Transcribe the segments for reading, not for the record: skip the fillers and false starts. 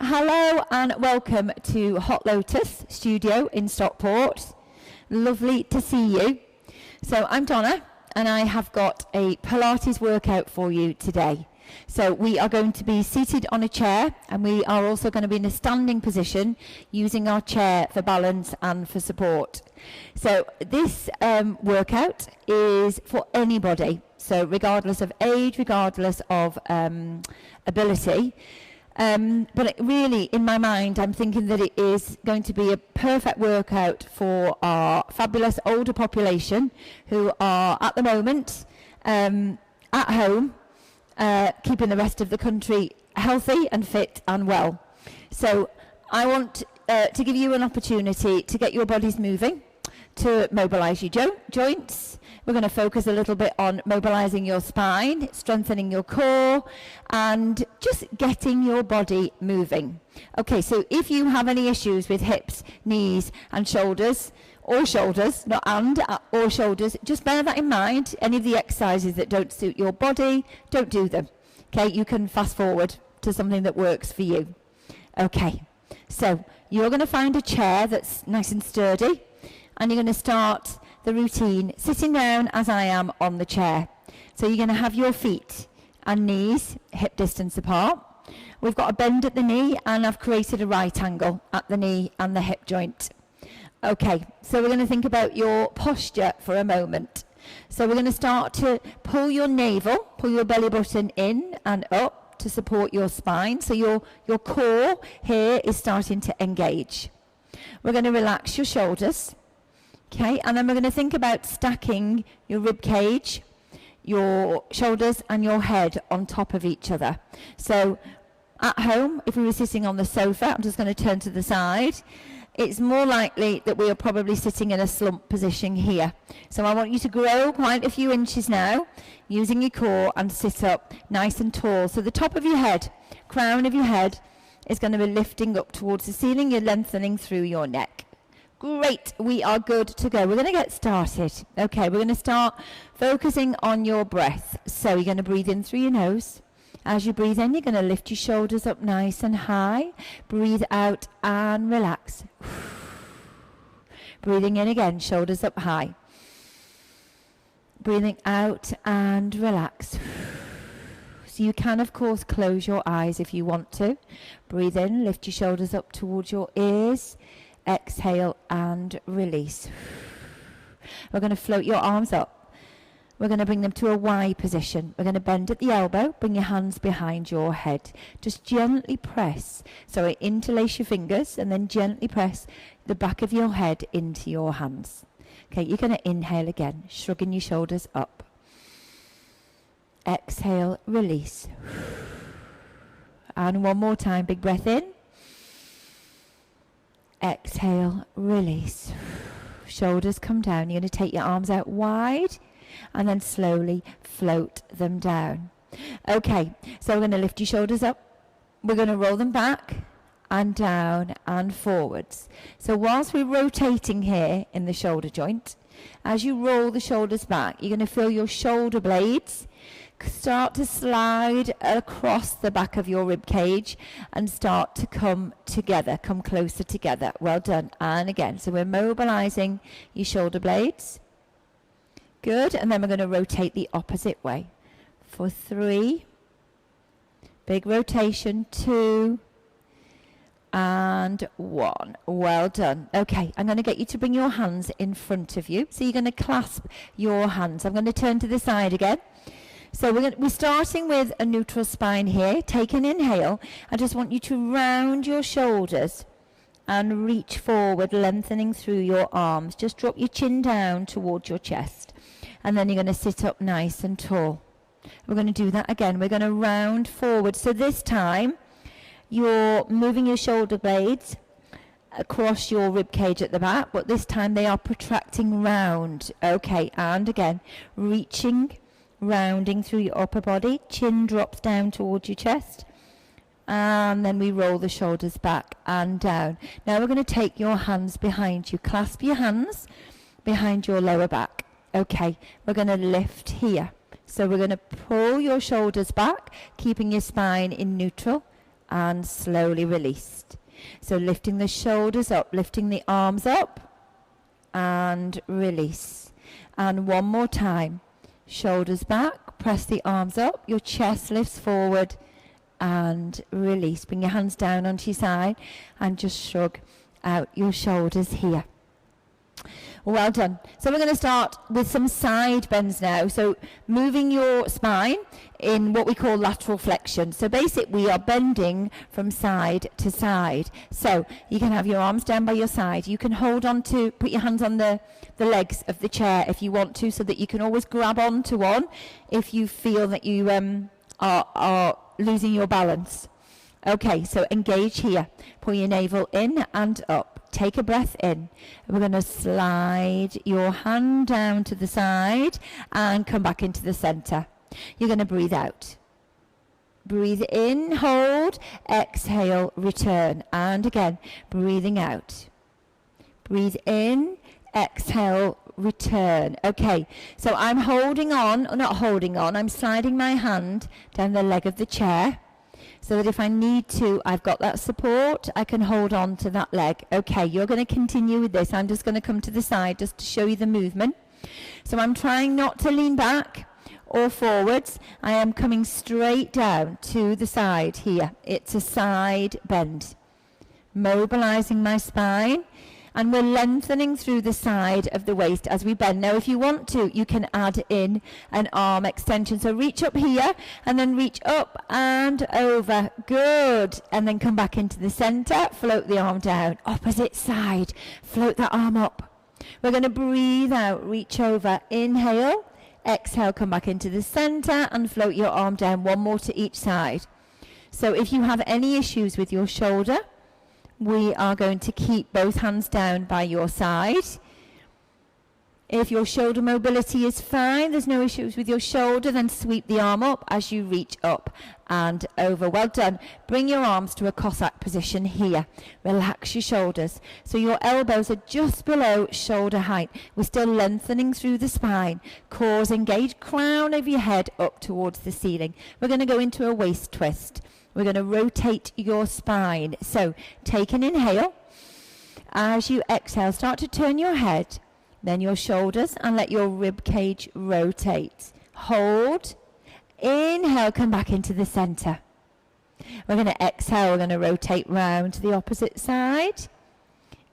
Hello and welcome to Hot Lotus Studio in Stockport. Lovely to see you. So I'm Donna and I have got a Pilates workout for you today. So we are going to be seated on a chair and we are also going to be in a standing position using our chair for balance and for support. So this workout is for anybody, so regardless of age, regardless of ability. But it really, in my mind, I'm thinking that it is going to be a perfect workout for our fabulous older population who are at the moment at home, keeping the rest of the country healthy and fit and well. So I want to give you an opportunity to get your bodies moving, to mobilize your joints. We're going to focus a little bit on mobilizing your spine, strengthening your core, and just getting your body moving. Okay, so if you have any issues with hips, knees, and shoulders, or shoulders, not and, or shoulders, just bear that in mind. Any of the exercises that don't suit your body, don't do them. Okay, you can fast forward to something that works for you. Okay, so you're going to find a chair that's nice and sturdy, and you're going to start the routine sitting down as I am on the chair. So you're going to have your feet and knees hip distance apart. We've got a bend at the knee and I've created a right angle at the knee and the hip joint. Okay, so we're going to think about your posture for a moment. So we're going to start to pull your navel, pull your belly button in and up to support your spine. So your core here is starting to engage. We're going to relax your shoulders. Okay, and then we're going to think about stacking your rib cage, your shoulders and your head on top of each other. So at home, if we were sitting on the sofa, I'm just going to turn to the side, it's more likely that we are probably sitting in a slump position here. So I want you to grow quite a few inches now, using your core, and sit up nice and tall. So the top of your head, crown of your head, is going to be lifting up towards the ceiling. You're lengthening through your neck. Great, we are good to go. We're going to get started. Okay, we're going to start focusing on your breath. So you're going to breathe in through your nose. As you breathe in, you're going to lift your shoulders up nice and high. Breathe out and relax. Breathing in again, shoulders up high. Breathing out and relax. So you can, of course, close your eyes if you want to. Breathe in, lift your shoulders up towards your ears. Exhale and release. We're going to float your arms up. We're going to bring them to a Y position. We're going to bend at the elbow, bring your hands behind your head. Just gently press. So interlace your fingers and then gently press the back of your head into your hands. Okay, you're going to inhale again, shrugging your shoulders up. Exhale, release. And one more time, big breath in. Exhale, release. Shoulders come down. You're going to take your arms out wide and then slowly float them down. Okay, so we're going to lift your shoulders up. We're going to roll them back and down and forwards. So whilst we're rotating here in the shoulder joint, as you roll the shoulders back, you're going to feel your shoulder blades start to slide across the back of your rib cage and start to come together, come closer together. Well done. And again, so we're mobilizing your shoulder blades. Good. And then we're going to rotate the opposite way. For 3, big rotation, 2, and 1. Well done. Okay, I'm going to get you to bring your hands in front of you. So you're going to clasp your hands. I'm going to turn to the side again. So we're starting with a neutral spine here. Take an inhale. I just want you to round your shoulders and reach forward, lengthening through your arms. Just drop your chin down towards your chest. And then you're going to sit up nice and tall. We're going to do that again. We're going to round forward. So this time, you're moving your shoulder blades across your rib cage at the back, but this time they are protracting round. Okay, and again, reaching, rounding through your upper body. Chin drops down towards your chest. And then we roll the shoulders back and down. Now we're going to take your hands behind you. Clasp your hands behind your lower back. Okay, we're going to lift here. So we're going to pull your shoulders back, keeping your spine in neutral, and slowly released. So lifting the shoulders up, lifting the arms up and release. And one more time. Shoulders back, press the arms up, your chest lifts forward and release. Bring your hands down onto your side and just shrug out your shoulders here. Well done. So we're going to start with some side bends now. So moving your spine in what we call lateral flexion. So basically we are bending from side to side. So you can have your arms down by your side. You can hold on to, put your hands on the legs of the chair if you want to, so that you can always grab onto one if you feel that you are losing your balance. Okay, so engage here. Pull your navel in and up. Take a breath in. We're going to slide your hand down to the side and come back into the center. You're going to breathe out. Breathe in, hold, exhale, return. And again, breathing out. Breathe in, exhale, return. Okay, so I'm holding on, or not holding on, I'm sliding my hand down the leg of the chair, so that if I need to, I've got that support, I can hold on to that leg. Okay, you're going to continue with this. I'm just going to come to the side just to show you the movement. So I'm trying not to lean back or forwards. I am coming straight down to the side here. It's a side bend. Mobilizing my spine. And we're lengthening through the side of the waist as we bend. Now, if you want to, you can add in an arm extension. So reach up here and then reach up and over. Good. And then come back into the center. Float the arm down. Opposite side. Float that arm up. We're going to breathe out. Reach over. Inhale. Exhale. Come back into the center and float your arm down. One more to each side. So if you have any issues with your shoulder, we are going to keep both hands down by your side. If your shoulder mobility is fine, there's no issues with your shoulder, then sweep the arm up as you reach up and over. Well done. Bring your arms to a Cossack position here. Relax your shoulders. So your elbows are just below shoulder height. We're still lengthening through the spine. Cores engaged, crown of your head up towards the ceiling. We're going to go into a waist twist. We're going to rotate your spine. So take an inhale. As you exhale, start to turn your head, then your shoulders, and let your rib cage rotate. Hold. Inhale, come back into the center. We're going to exhale. We're going to rotate round to the opposite side.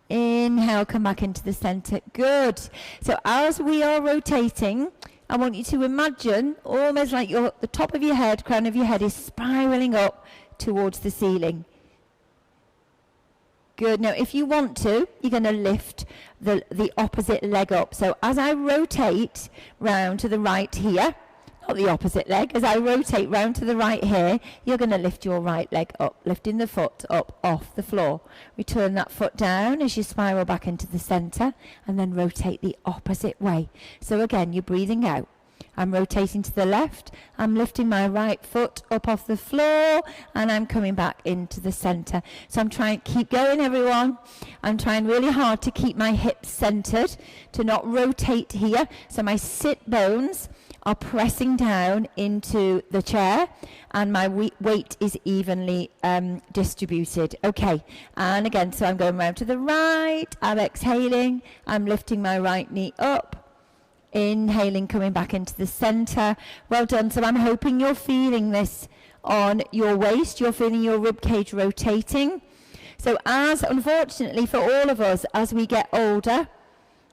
Inhale, come back into the center. Good. So as we are rotating, I want you to imagine almost like the top of your head, crown of your head is spiraling up towards the ceiling. Good. Now, if you want to, you're going to lift the opposite leg up. So as I rotate round to the right here, not the opposite leg, as I rotate round to the right here, you're going to lift your right leg up, lifting the foot up off the floor. Return that foot down as you spiral back into the center, and then rotate the opposite way. So again, you're breathing out. I'm rotating to the left, I'm lifting my right foot up off the floor, and I'm coming back into the center. So I'm trying, keep going everyone. I'm trying really hard to keep my hips centered, to not rotate here. So my sit bones are pressing down into the chair, and my weight is evenly distributed. Okay, and again, so I'm going round to the right, I'm exhaling, I'm lifting my right knee up, inhaling, coming back into the center. Well done. So I'm hoping you're feeling this on your waist, you're feeling your rib cage rotating. So as, unfortunately for all of us, as we get older,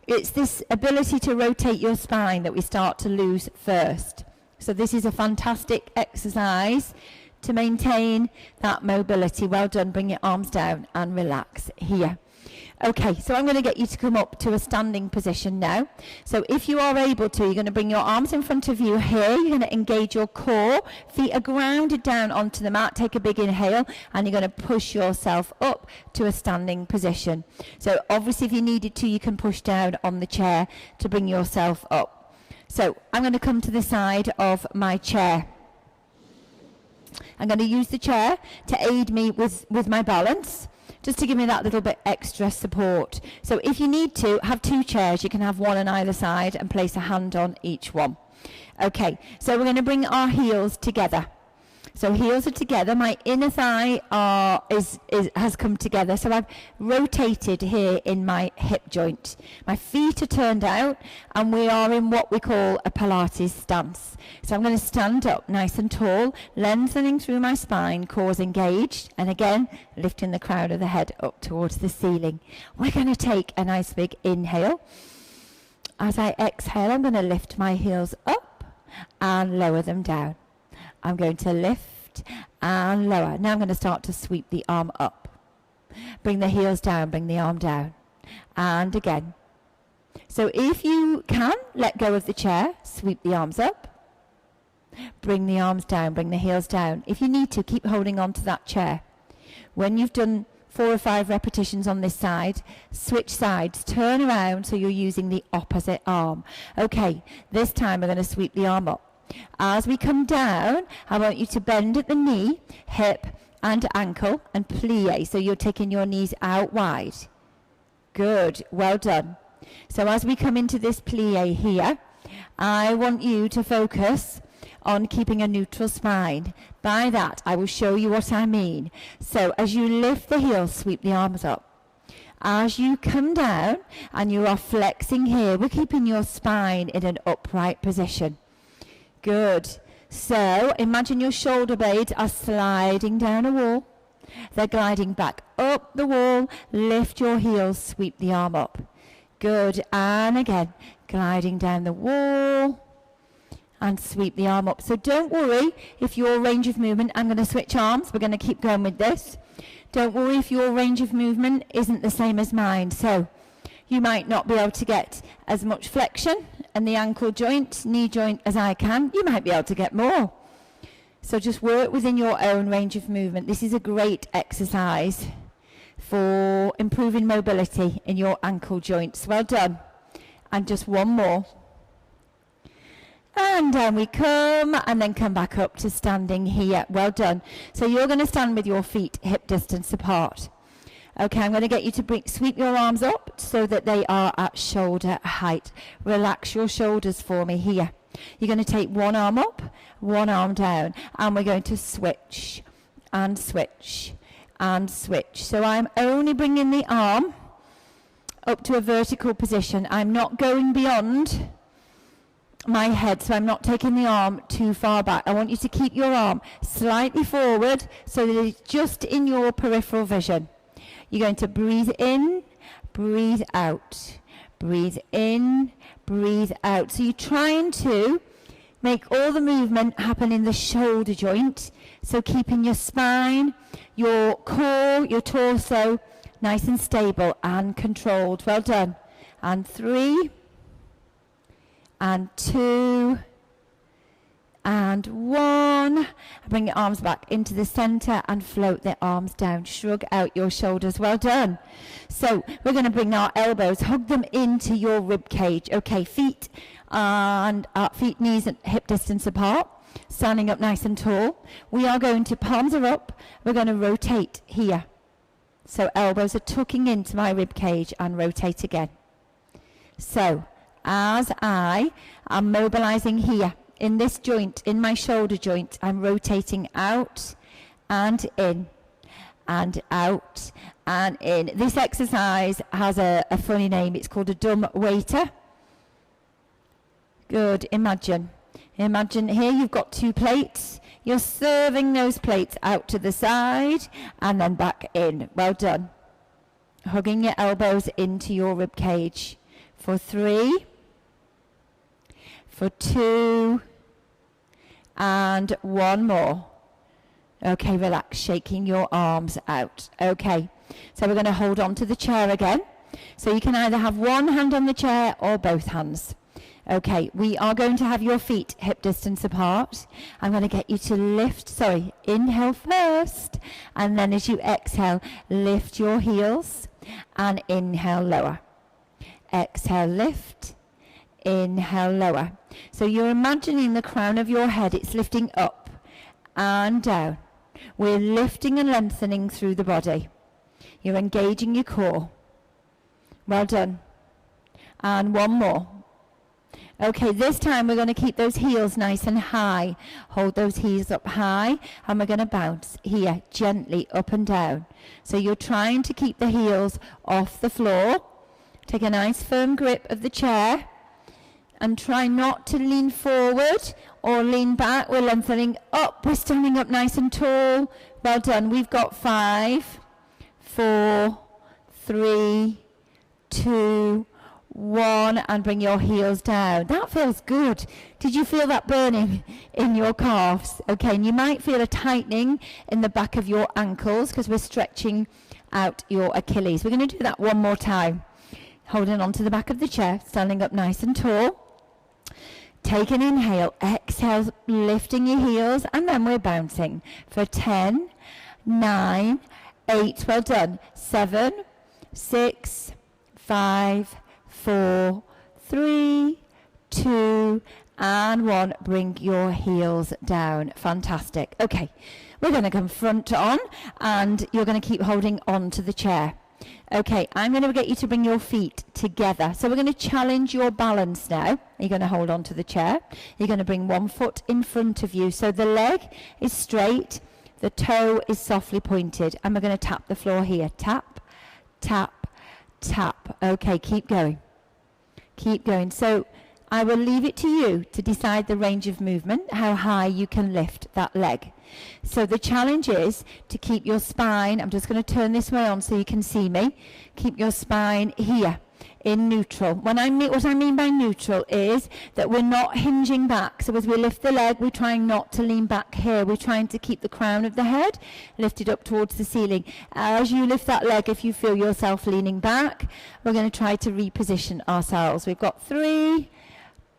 it's this ability to rotate your spine that we start to lose first. So this is a fantastic exercise to maintain that mobility. Well done. Bring your arms down and relax here. Okay, so I'm going to get you to come up to a standing position now. So if you are able to, you're going to bring your arms in front of you here. You're going to engage your core. Feet are grounded down onto the mat. Take a big inhale, and you're going to push yourself up to a standing position. So obviously, if you needed to, you can push down on the chair to bring yourself up. So I'm going to come to the side of my chair. I'm going to use the chair to aid me with my balance, just to give me that little bit extra support. So if you need to, have two chairs. You can have one on either side and place a hand on each one. Okay, so we're going to bring our heels together. So heels are together. My inner thigh has come together. So I've rotated here in my hip joint. My feet are turned out, and we are in what we call a Pilates stance. So I'm going to stand up nice and tall, lengthening through my spine, core engaged, and again, lifting the crown of the head up towards the ceiling. We're going to take a nice big inhale. As I exhale, I'm going to lift my heels up and lower them down. I'm going to lift and lower. Now I'm going to start to sweep the arm up. Bring the heels down, bring the arm down. And again. So if you can, let go of the chair, sweep the arms up. Bring the arms down, bring the heels down. If you need to, keep holding on to that chair. When you've done 4 or 5 repetitions on this side, switch sides, turn around so you're using the opposite arm. Okay, this time we're going to sweep the arm up. As we come down, I want you to bend at the knee, hip and ankle and plie. So you're taking your knees out wide. Good, well done. So as we come into this plie here, I want you to focus on keeping a neutral spine. By that, I will show you what I mean. So as you lift the heels, sweep the arms up. As you come down and you are flexing here, we're keeping your spine in an upright position. Good. So imagine your shoulder blades are sliding down a wall. They're gliding back up the wall. Lift your heels, sweep the arm up. Good. And again, gliding down the wall and sweep the arm up. So don't worry if your range of movement, I'm going to switch arms. We're going to keep going with this. Don't worry if your range of movement isn't the same as mine. So you might not be able to get as much flexion and the ankle joint, knee joint as I can. You might be able to get more. So just work within your own range of movement. This is a great exercise for improving mobility in your ankle joints. Well done. And just one more. And down we come, and then come back up to standing here. Well done. So you're going to stand with your feet hip distance apart. Okay, I'm going to get you to sweep your arms up so that they are at shoulder height. Relax your shoulders for me here. You're going to take one arm up, one arm down, and we're going to switch and switch and switch. So I'm only bringing the arm up to a vertical position. I'm not going beyond my head, so I'm not taking the arm too far back. I want you to keep your arm slightly forward so that it's just in your peripheral vision. You're going to breathe in, breathe out, breathe in, breathe out. So you're trying to make all the movement happen in the shoulder joint. So keeping your spine, your core, your torso nice and stable and controlled. Well done. And 3, and 2, and 1. Bring your arms back into the center and float the arms down. Shrug out your shoulders. Well done. So we're going to bring our elbows, hug them into your rib cage. Okay, feet, knees and hip distance apart. Standing up nice and tall. We are going to, palms are up. We're going to rotate here. So elbows are tucking into my rib cage and rotate again. So as I am mobilizing here, in this joint, in my shoulder joint, I'm rotating out and in and out and in. This exercise has a funny name. It's called a dumb waiter. Good. Imagine here you've got 2 plates. You're serving those plates out to the side and then back in. Well done. Hugging your elbows into your rib cage. For 3, for 2, and 1 more. Okay, relax, shaking your arms out. Okay, so we're going to hold on to the chair again. So you can either have one hand on the chair or both hands. Okay, we are going to have your feet hip distance apart. I'm going to get you to lift, inhale first, and then as you exhale, lift your heels, and inhale lower. Exhale, lift, inhale, lower. So you're imagining the crown of your head, it's lifting up and down. We're lifting and lengthening through the body. You're engaging your core. Well done. And 1 more. Okay, this time we're going to keep those heels nice and high. Hold those heels up high, and we're going to bounce here gently up and down. So you're trying to keep the heels off the floor. Take a nice firm grip of the chair and try not to lean forward or lean back. We're lengthening up. We're standing up nice and tall. Well done. We've got 5, 4, 3, 2, 1, and bring your heels down. That feels good. Did you feel that burning in your calves? Okay, and you might feel a tightening in the back of your ankles because we're stretching out your Achilles. We're going to do that one more time. Holding on to the back of the chair, standing up nice and tall. Take an inhale, exhale, lifting your heels, and then we're bouncing for 10, 9, 8, well done, 7, 6, 5, 4, 3, 2, and 1. Bring your heels down. Fantastic. Okay, we're going to come front on, and you're going to keep holding on to the chair. Okay, I'm going to get you to bring your feet together. So we're going to challenge your balance now. You're going to hold on to the chair. You're going to bring one foot in front of you. So the leg is straight, the toe is softly pointed, and we're going to tap the floor here. Tap, tap, tap. Okay, keep going. Keep going. So I will leave it to you to decide the range of movement, how high you can lift that leg. So the challenge is to keep your spine, I'm just going to turn this way on so you can see me, keep your spine here in neutral. What I mean by neutral is that we're not hinging back. So as we lift the leg, we're trying not to lean back here. We're trying to keep the crown of the head lifted up towards the ceiling. As you lift that leg, if you feel yourself leaning back, we're going to try to reposition ourselves. We've got 3,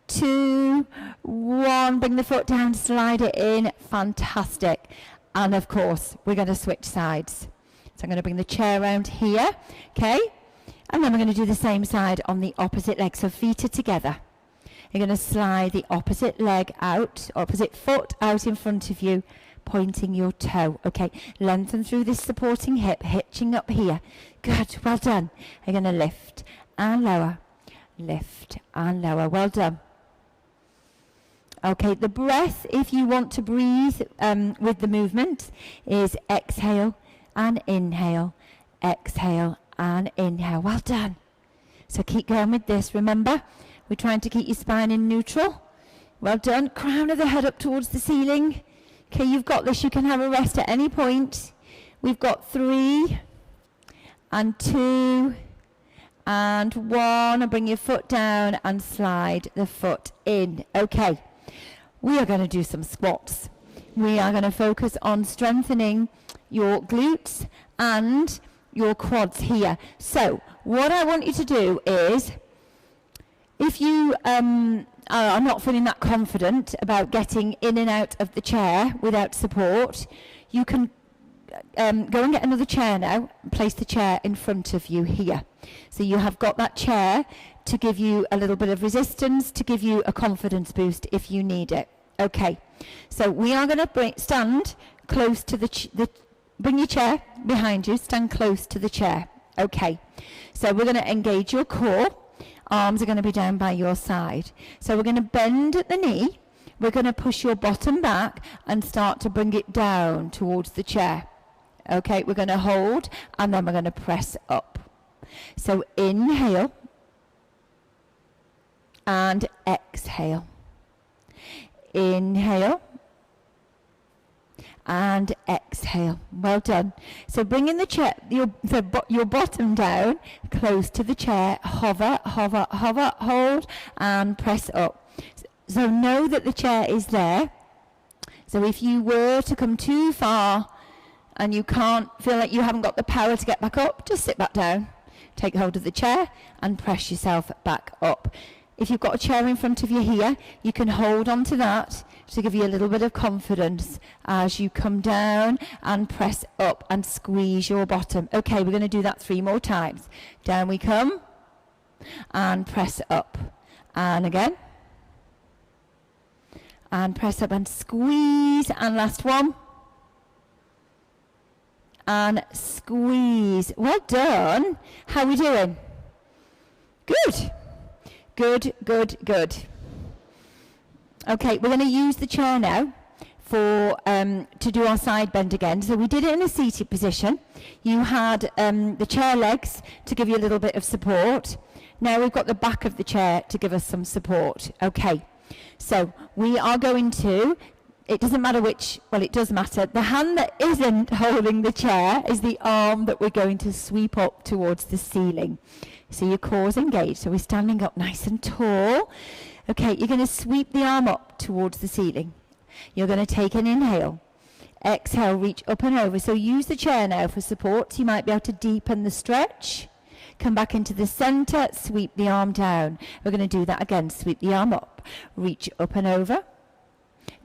2, 1. Bring the foot down, slide it in. Fantastic. And of course, we're going to switch sides. So I'm going to bring the chair around here. Okay. And then we're going to do the same side on the opposite leg. So feet are together. You're going to slide the opposite leg out, opposite foot out in front of you, pointing your toe. Okay. Lengthen through this supporting hip, hitching up here. Good. Well done. You're going to lift and lower. Lift and lower. Well done. Okay, the breath, if you want to breathe with the movement, is exhale and inhale, exhale and inhale. Well done. So keep going with this. Remember, we're trying to keep your spine in neutral. Well done. Crown of the head up towards the ceiling. Okay, you've got this. You can have a rest at any point. We've got 3 and 2 and 1. And bring your foot down and slide the foot in. Okay. We are going to do some squats. We are going to focus on strengthening your glutes and your quads here. So what I want you to do is, if you are not feeling that confident about getting in and out of the chair without support, you can go and get another chair now and place the chair in front of you here. So you have got that chair to give you a little bit of resistance, to give you a confidence boost if you need it. Okay, so we are going to stand close to bring your chair behind you, stand close to the chair. Okay, so we're going to engage your core. Arms are going to be down by your side. So we're going to bend at the knee. We're going to push your bottom back and start to bring it down towards the chair. Okay, we're going to hold and then we're going to press up. So inhale and exhale. Inhale and exhale. Well done. So bringing the chair, your bottom down close to the chair, hover, hover, hover, hold and press up. So know that the chair is there. So if you were to come too far and you can't feel like you haven't got the power to get back up, just sit back down. Take hold of the chair and press yourself back up. If you've got a chair in front of you here, you can hold on to that to give you a little bit of confidence as you come down and press up and squeeze your bottom. Okay, we're going to do that 3 more times. Down we come and press up. And again. And press up and squeeze. And last one. And squeeze. Well done. How are we doing? Good. Good, good, good. Okay, we're going to use the chair now for to do our side bend again. So we did it in a seated position. You had the chair legs to give you a little bit of support. Now we've got the back of the chair to give us some support. Okay, so we are going to, it doesn't matter which, well it does matter, the hand that isn't holding the chair is the arm that we're going to sweep up towards the ceiling. So your core's engaged, so we're standing up nice and tall. Okay, you're going to sweep the arm up towards the ceiling. You're going to take an inhale. Exhale, reach up and over. So use the chair now for support. You might be able to deepen the stretch. Come back into the center, sweep the arm down. We're going to do that again. Sweep the arm up, reach up and over.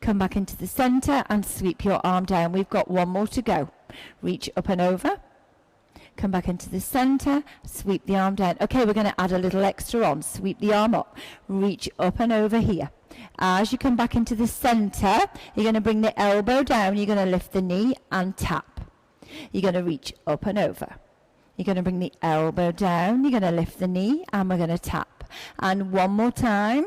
Come back into the center and sweep your arm down. We've got one more to go. Reach up and over. Come back into the center, sweep the arm down. Okay, we're going to add a little extra on. Sweep the arm up, reach up and over here. As you come back into the center, you're going to bring the elbow down. You're going to lift the knee and tap. You're going to reach up and over. You're going to bring the elbow down. You're going to lift the knee and we're going to tap. And one more time.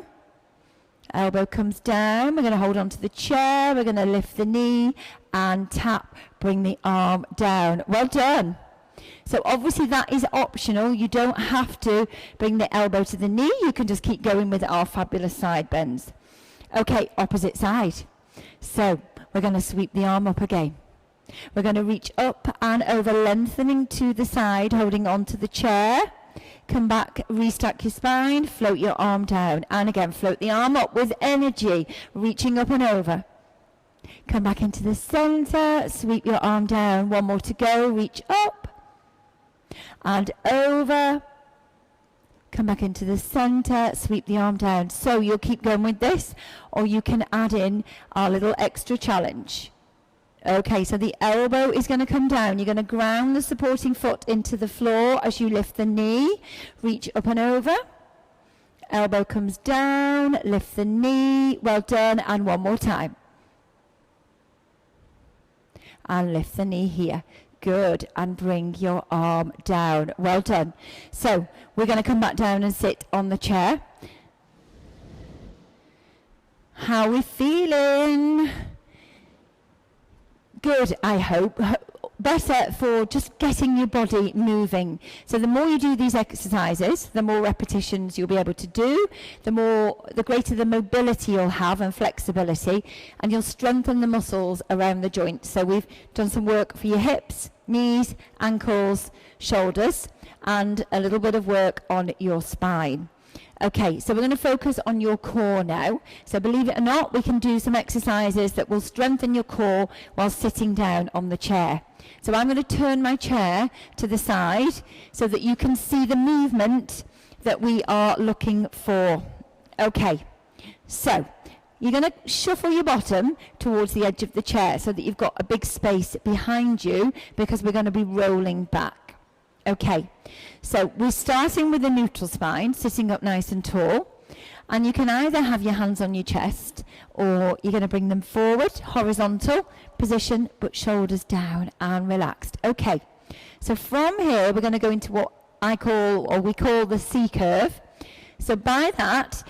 Elbow comes down. We're going to hold on to the chair. We're going to lift the knee and tap. Bring the arm down. Well done. So obviously that is optional. You don't have to bring the elbow to the knee. You can just keep going with our fabulous side bends. Okay, opposite side. So we're going to sweep the arm up again. We're going to reach up and over, lengthening to the side, holding on to the chair. Come back, restack your spine, float your arm down. And again, float the arm up with energy, reaching up and over. Come back into the center, sweep your arm down. One more to go, reach up and over. Come back into the center, sweep the arm down. So you'll keep going with this, or you can add in our little extra challenge. Okay, so the elbow is going to come down. You're going to ground the supporting foot into the floor as you lift the knee. Reach up and over. Elbow comes down, lift the knee. Well done, and one more time. And lift the knee here. Good, and bring your arm down. Well done. So we're going to come back down and sit on the chair. How are we feeling? Good, I hope. Better for just getting your body moving. So the more you do these exercises, the more repetitions you'll be able to do, the greater the mobility you'll have and flexibility, and you'll strengthen the muscles around the joints. So we've done some work for your hips, knees, ankles, shoulders, and a little bit of work on your spine. Okay, so we're going to focus on your core now. So believe it or not, we can do some exercises that will strengthen your core while sitting down on the chair. So I'm going to turn my chair to the side so that you can see the movement that we are looking for. Okay, so you're going to shuffle your bottom towards the edge of the chair so that you've got a big space behind you, because we're going to be rolling back. Okay, so we're starting with a neutral spine, sitting up nice and tall. And you can either have your hands on your chest, or you're going to bring them forward, horizontal position, but shoulders down and relaxed. Okay, so from here we're going to go into what we call the C curve. So by that,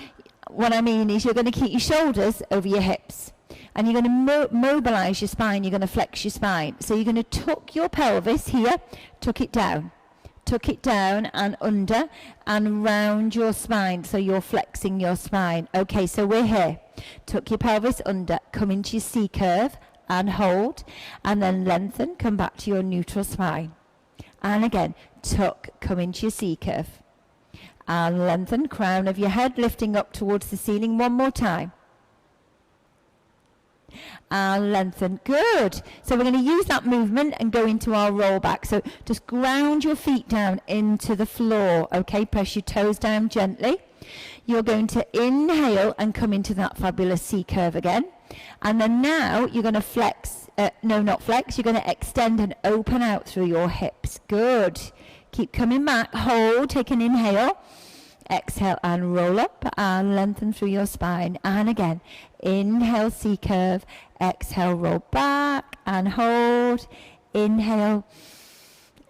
what I mean is you're going to keep your shoulders over your hips. And you're going to mobilize your spine, you're going to flex your spine. So you're going to tuck your pelvis here, tuck it down and under and round your spine, so you're flexing your spine. Okay, so we're here. Tuck your pelvis under, come into your C curve and hold, and then lengthen, come back to your neutral spine. And again, tuck, come into your C curve. And lengthen, crown of your head lifting up towards the ceiling. One more time. And lengthen. Good. So we're going to use that movement and go into our roll back. So just ground your feet down into the floor. Okay, press your toes down gently. You're going to inhale and come into that fabulous C curve again. And then now you're going to flex, not flex, you're going to extend and open out through your hips. Good. Keep coming back. Hold, take an inhale. Exhale and roll up and lengthen through your spine. And again, inhale, C curve. Exhale, roll back and hold. Inhale.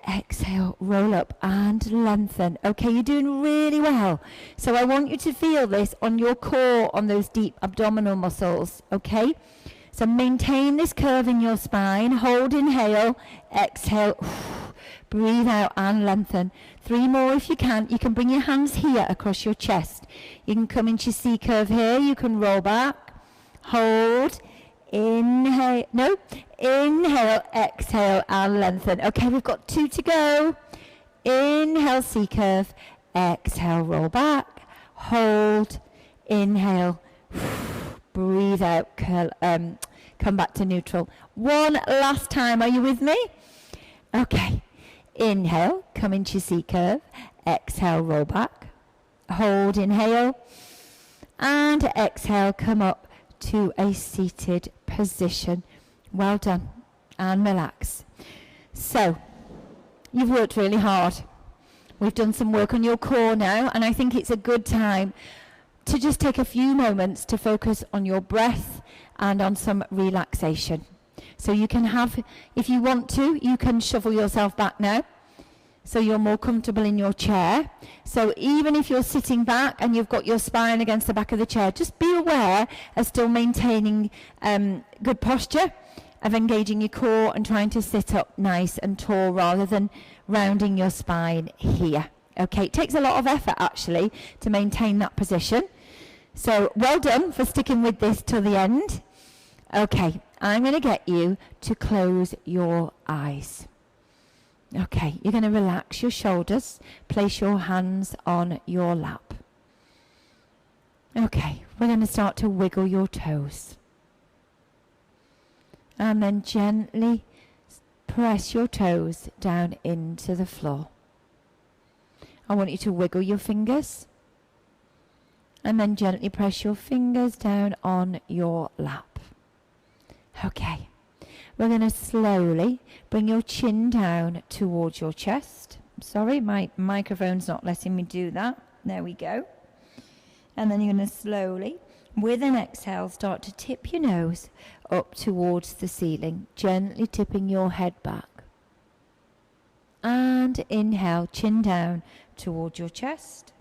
exhale, roll up and lengthen. Okay, you're doing really well. So I want you to feel this on your core, on those deep abdominal muscles, okay? So maintain this curve in your spine. Hold, inhale, exhale, breathe out and lengthen. 3 more if you can. You can bring your hands here across your chest. You can come into your C curve here. You can roll back, hold, inhale, inhale, exhale and lengthen. Okay, we've got 2 to go. Inhale, C curve, exhale, roll back, hold, inhale, breathe out, curl, come back to neutral. 1 last time, are you with me? Okay, inhale, come into your C curve, exhale, roll back, hold, inhale, and exhale, come up to a seated position. Well done, and relax. So, you've worked really hard. We've done some work on your core now, and I think it's a good time to just take a few moments to focus on your breath and on some relaxation. So you can have, if you want to, you can shuffle yourself back now, so you're more comfortable in your chair. So even if you're sitting back and you've got your spine against the back of the chair, just be aware of still maintaining good posture, of engaging your core and trying to sit up nice and tall rather than rounding your spine here. Okay, it takes a lot of effort actually to maintain that position. So well done for sticking with this till the end. Okay, I'm going to get you to close your eyes. Okay, you're going to relax your shoulders, place your hands on your lap. Okay, we're going to start to wiggle your toes. And then gently press your toes down into the floor. I want you to wiggle your fingers. And then gently press your fingers down on your lap. Okay. We're going to slowly bring your chin down towards your chest. Sorry, my microphone's not letting me do that. There we go. And then you're going to slowly, with an exhale, start to tip your nose up towards the ceiling, gently tipping your head back. And inhale, chin down towards your chest.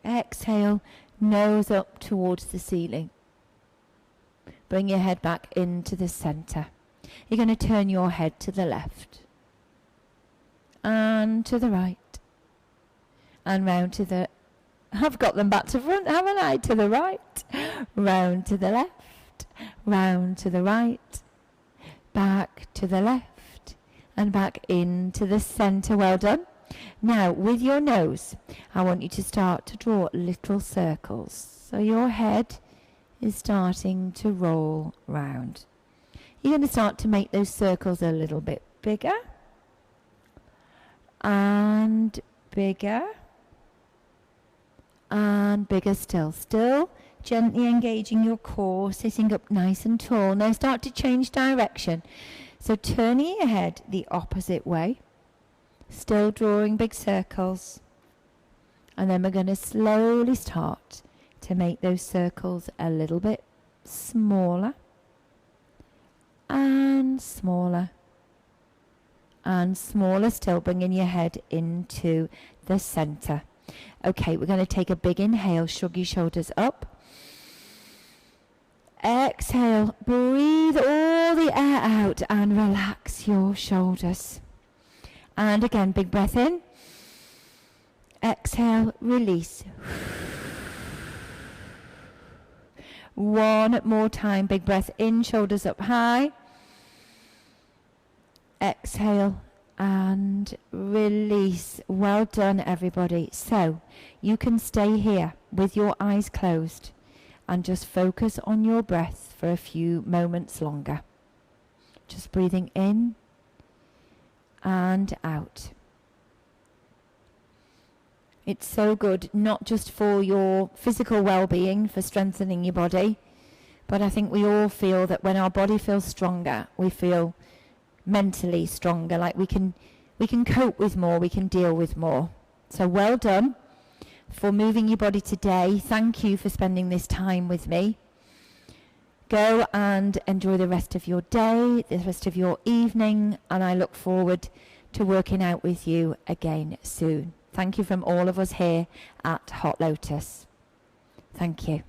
Exhale, nose up towards the ceiling. Bring your head back into the center. You're going to turn your head to the left. And to the right. And round to the... I've got them back to front, haven't I? To the right. Round to the left. Round to the right. Back to the left. And back into the center. Well done. Now, with your nose, I want you to start to draw little circles. So your head is starting to roll round. You're going to start to make those circles a little bit bigger and bigger and bigger still. Still gently engaging your core, sitting up nice and tall. Now start to change direction. So turning your head the opposite way, still drawing big circles. And then we're going to slowly start to make those circles a little bit smaller and smaller and smaller still, bringing your head into the center. Okay, we're going to take a big inhale, shrug your shoulders up. Exhale, breathe all the air out and relax your shoulders. And again, big breath in. Exhale, release. One more time, big breath in, shoulders up high. Exhale and release. Well done, everybody. So you can stay here with your eyes closed and just focus on your breath for a few moments longer. Just breathing in and out. It's so good, not just for your physical well-being, for strengthening your body, but I think we all feel that when our body feels stronger, we feel mentally stronger, like we can cope with more, we can deal with more. So well done for moving your body today. Thank you for spending this time with me. Go and enjoy the rest of your day, the rest of your evening, and I look forward to working out with you again soon. Thank you from all of us here at Hot Lotus. Thank you.